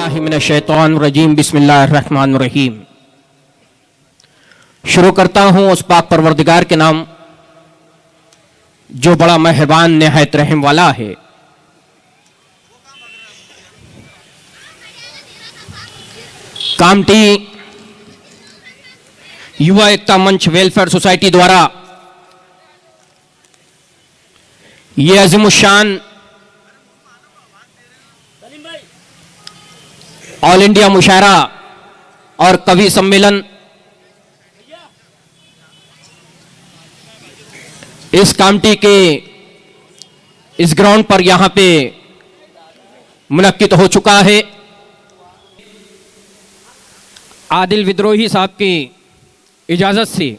बिस्मिल्लाहिर्रहमानिर्रहीम बिस्मिल्लाहिर्रहमानिर्रहीम। शुरू करता हूं उस पाक परवरदिगार के नाम जो बड़ा मेहरबान निहायत रहम वाला है। कामटी युवा एकता मंच वेलफेयर सोसाइटी द्वारा ये अज़ीमुश्शान ऑल इंडिया मुशायरा और कवि सम्मेलन इस कामटी के इस ग्राउंड पर यहां पे मुनक्किद हो चुका है। आदिल विद्रोही साहब की इजाजत से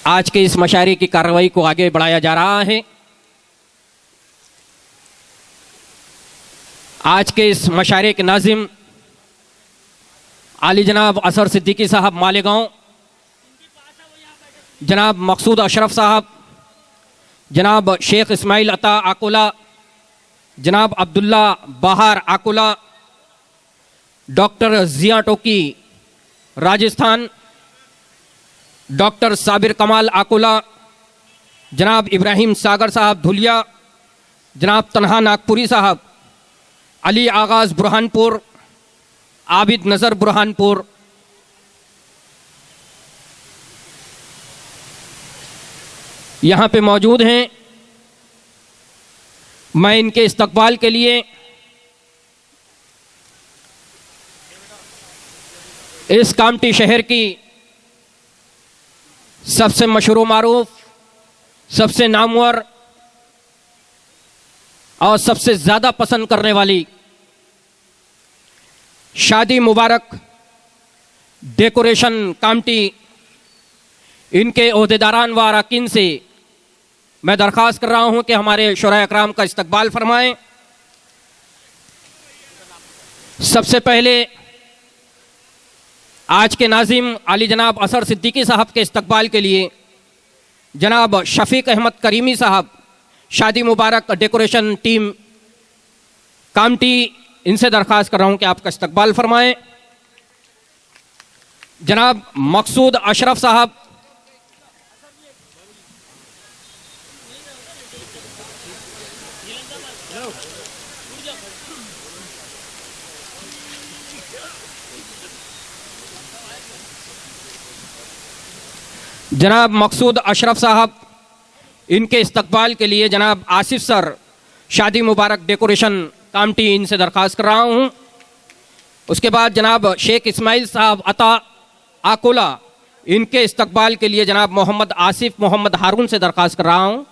आज के इस मशायरे की कार्रवाई को आगे बढ़ाया जा रहा है। आज के इस मशायरे के नाजिम आली जनाब असर सिद्दीकी साहब मालेगांव, जनाब मकसूद अशरफ साहब, जनाब शेख इस्माइल अता आकोला, जनाब अब्दुल्ला बहार आकोला, डॉक्टर जिया टोकी राजस्थान, डॉक्टर साबिर कमाल आकोला, जनाब इब्राहिम सागर साहब धुलिया, जनाब तन्हा नागपुरी साहब, अली आगाज बुरहानपुर, आबिद नज़र बुरहानपुर, यहाँ पे मौजूद हैं। मैं इनके इस्तकबाल के लिए इस कामटी शहर की सबसे मशहूर मारूफ, सबसे नामवर और सबसे ज़्यादा पसंद करने वाली शादी मुबारक डेकोरेशन कामटी इनके ओहदेदारान व अरकान से मैं दरख्वास्त कर रहा हूं कि हमारे शुरा अकराम का इस्तकबाल फरमाएं। सबसे पहले आज के नाजिम आली जनाब असर सिद्दीकी साहब के इस्तकबाल के लिए जनाब शफीक अहमद करीमी साहब शादी मुबारक डेकोरेशन टीम कामटी, इनसे दरख्वास्त कर रहा हूं कि आपका इस्तकबाल फरमाएं। जनाब मकसूद अशरफ साहब, जनाब मकसूद अशरफ साहब, इनके इस्तकबाल के लिए जनाब आसिफ सर शादी मुबारक डेकोरेशन कामटी, इनसे दरख्वास्त कर रहा हूँ। उसके बाद जनाब शेख इस्माइल साहब अता आकोला, इनके इस्तकबाल के लिए जनाब मोहम्मद आसिफ मोहम्मद हारून से दरख्वास्त कर रहा हूँ।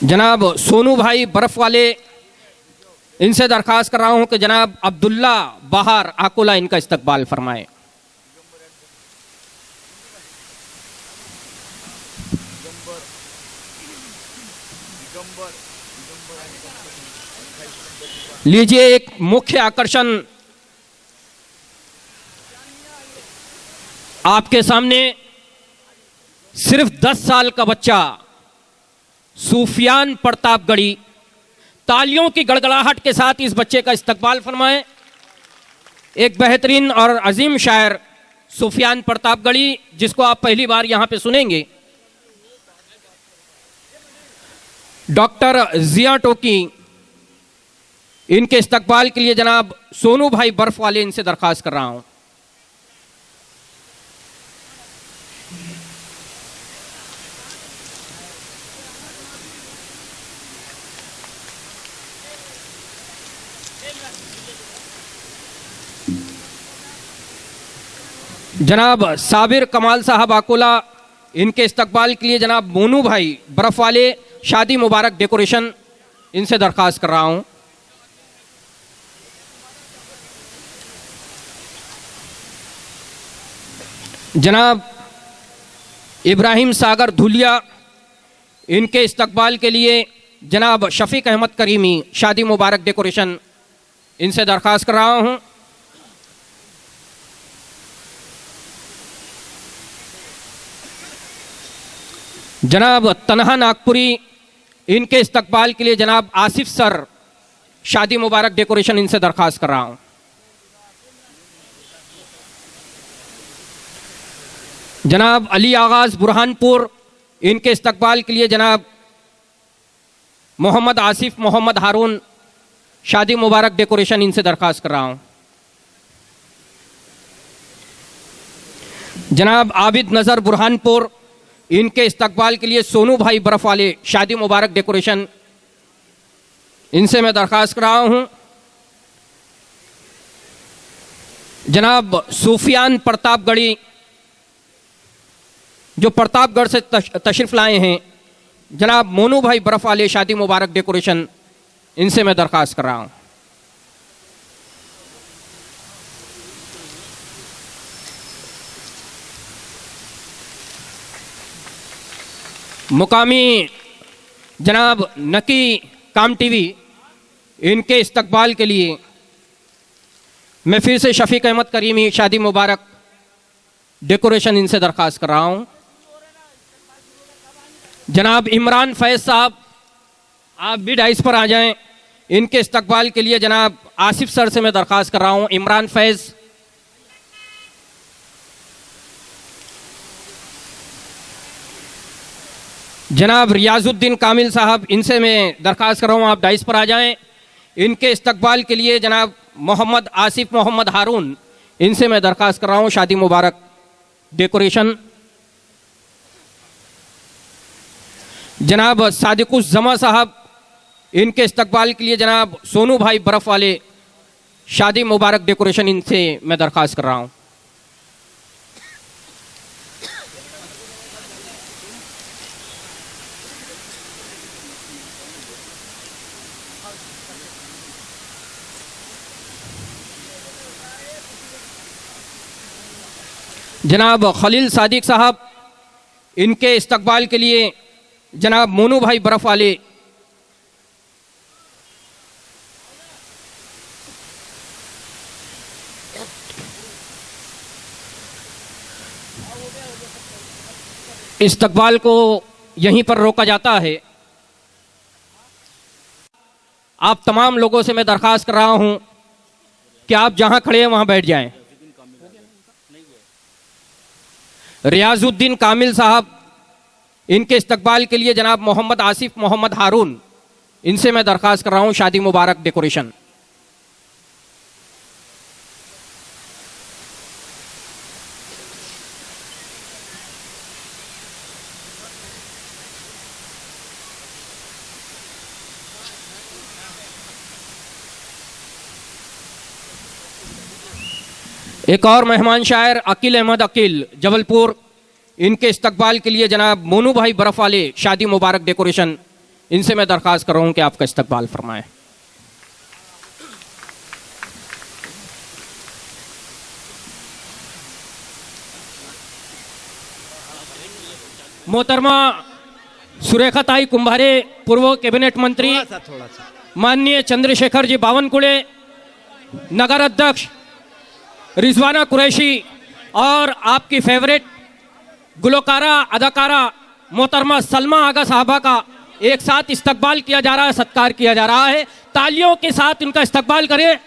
जनाब सोनू भाई बर्फ वाले, इनसे दरख्वास्त कर रहा हूं कि जनाब अब्दुल्ला बहार आकोला इनका इस्तकबाल फरमाएं। लीजिए एक मुख्य आकर्षण आपके सामने, सिर्फ 10 साल का बच्चा सूफियान प्रतापगढ़ी, तालियों की गड़गड़ाहट के साथ इस बच्चे का इस्तकबाल फरमाएं। एक बेहतरीन और अजीम शायर सूफियान प्रतापगढ़ी, जिसको आप पहली बार यहां पे सुनेंगे, डॉक्टर जिया टोकी, इनके इस्तकबाल के लिए जनाब सोनू भाई बर्फ वाले, इनसे दरख्वास्त कर रहा हूं। जनाब साबिर कमाल साहब आकोला, इनके इस्तकबाल के लिए जनाब मोनू भाई बर्फ वाले शादी मुबारक डेकोरेशन, इनसे दरख्वास्त कर रहा हूं। जनाब इब्राहिम सागर धुलिया, इनके इस्तकबाल के लिए जनाब शफीक अहमद करीमी शादी मुबारक डेकोरेशन, इनसे दरख्वास्त कर रहा हूं। जनाब तनहा नागपुरी, इनके इस्तकबाल के लिए जनाब आसिफ सर शादी मुबारक डेकोरेशन इनसे दरख्वास्त कर रहा हूं। जनाब अली आगाज बुरहानपुर, इनके इस्तकबाल के लिए जनाब मोहम्मद आसिफ मोहम्मद हारून शादी मुबारक डेकोरेशन इनसे दरख्वास्त कर रहा हूं। जनाब आबिद नज़र बुरहानपुर, इनके इस्तकबाल के लिए सोनू भाई बर्फ वाले शादी मुबारक डेकोरेशन इनसे मैं दरख्वास्त कर रहा हूं। जनाब सूफियान प्रतापगढ़ी, जो प्रतापगढ़ से तशरीफ लाए हैं, जनाब मोनू भाई बर्फ वाले शादी मुबारक डेकोरेशन इनसे मैं दरख्वास्त कर रहा हूं। मुकामी जनाब नकी काम टीवी, इनके इस्तकबाल के लिए मैं फिर से शफीक अहमद करीमी शादी मुबारक डेकोरेशन इनसे दरख्वास्त कर रहा हूं। जनाब इमरान फैज साहब, आप भी डाइस पर आ जाएं। इनके इस्तकबाल के लिए जनाब आसिफ सर से मैं दरख्वास्त कर रहा हूं। इमरान फैज, जनाब रियाजुद्दीन कामिल साहब, इनसे मैं दरख्वास्त कर रहा हूं आप डाइस पर आ जाएं। इनके इस्तकबाल के लिए जनाब मोहम्मद आसिफ मोहम्मद हारून, इनसे मैं दरख्वास्त कर रहा हूं शादी मुबारक डेकोरेशन। जनाब सादिकुस जमा साहब, इनके इस्तकबाल के लिए जनाब सोनू भाई बर्फ वाले शादी मुबारक डेकोरेशन इनसे मैं दरख्वास्त कर रहा हूं। जनाब खलील सादिक साहब, इनके इस्तकबाल के लिए जनाब मोनू भाई बर्फ वाले इस्तकबाल को यहीं पर रोका जाता है। आप तमाम लोगों से मैं दरख्वास्त कर रहा हूं कि आप जहां खड़े हैं वहां बैठ जाएं। रियाजुद्दीन कामिल साहब, इनके इस्तकबाल के लिए जनाब मोहम्मद आसिफ मोहम्मद हारून, इनसे मैं दरख्वास्त कर रहा हूं शादी मुबारक डेकोरेशन। एक और मेहमान शायर अकील अहमद अकील जबलपुर, इनके इस्तकबाल के लिए जनाब मोनू भाई बर्फ वाले शादी मुबारक डेकोरेशन, इनसे मैं दरख्वास्त कर रहा हूं कि आपका इस्तकबाल फरमाएं। मोहतरमा सुरेखाताई कुंभारे, पूर्व कैबिनेट मंत्री, माननीय चंद्रशेखर जी बावनकुळे, नगर अध्यक्ष रिजवाना कुरैशी और आपकी फेवरेट गुलकारा अदाकारा मोहतरमा सलमा आगा साहबा का एक साथ इस्तकबाल किया जा रहा है, सत्कार किया जा रहा है। तालियों के साथ इनका इस्तकबाल करें।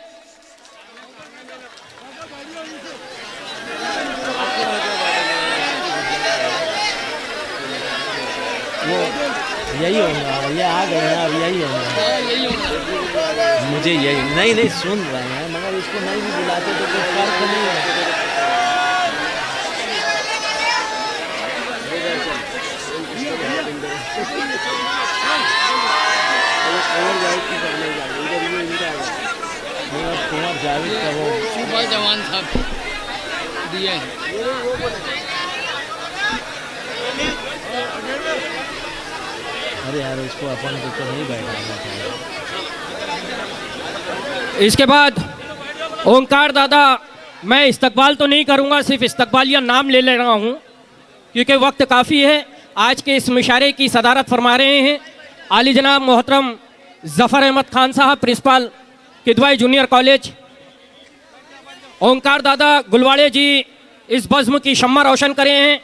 यही होगा भैया, आ गए हैं अब यही होगा। मुझे यही नहीं सुन रहे हैं, मगर इसको नहीं भी बुलाते तो कोई फर्क नहीं है। कुमार जावेद का वो सुपर जवान साहब दिए। अरे यार, इसको अपन को तो नहीं बैठाना चाहिए। इसके बाद ओंकार दादा, मैं इस्तकबाल तो नहीं करूंगा, सिर्फ इस्तकबालिया नाम ले रहा हूं क्योंकि वक्त काफ़ी है। आज के इस मुशायरे की सदारत फरमा रहे हैं आली जनाब मोहतरम जफ़र अहमद खान साहब, प्रिंसिपल किदवाई जूनियर कॉलेज। ओंकार दादा गुलवाड़े जी इस बज़्म की शम्मा रोशन करे हैं।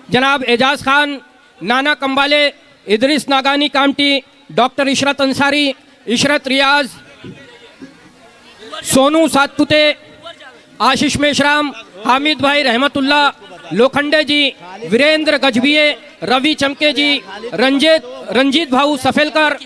जनाब एजाज खान, नाना कंबाले, इदरिस नागानी कामटी, डॉक्टर इशरत अंसारी, इशरत रियाज, सोनू सातपुते, आशीष मेश्राम, हामिद भाई रहमतुल्ला, लोखंडे जी, वीरेंद्र गजबिये, रवि चमके जी, रंजीत भाऊ सफेलकर,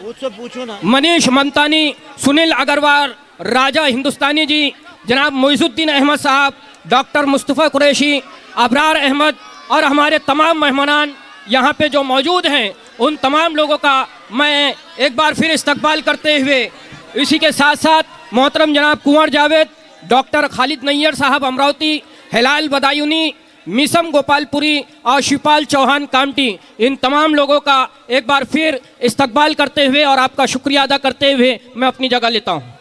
उससे पूछो ना। मनीष ममतानी, सुनील अग्रवाल, राजा हिंदुस्तानी जी, जनाब मोइजुद्दीन अहमद साहब, डॉक्टर मुस्तफ़ा कुरैशी, अबरार अहमद और हमारे तमाम मेहमानान यहाँ पे जो मौजूद हैं, उन तमाम लोगों का मैं एक बार फिर इस्तकबाल करते हुए, इसी के साथ साथ मोहतरम जनाब कुंवर जावेद, डॉक्टर खालिद नैयर साहब अमरावती, हिलाल बदायूनी, मिसम गोपालपुरी और शिवपाल चौहान कामटी, इन तमाम लोगों का एक बार फिर इस्तकबाल करते हुए और आपका शुक्रिया अदा करते हुए मैं अपनी जगह लेता हूँ।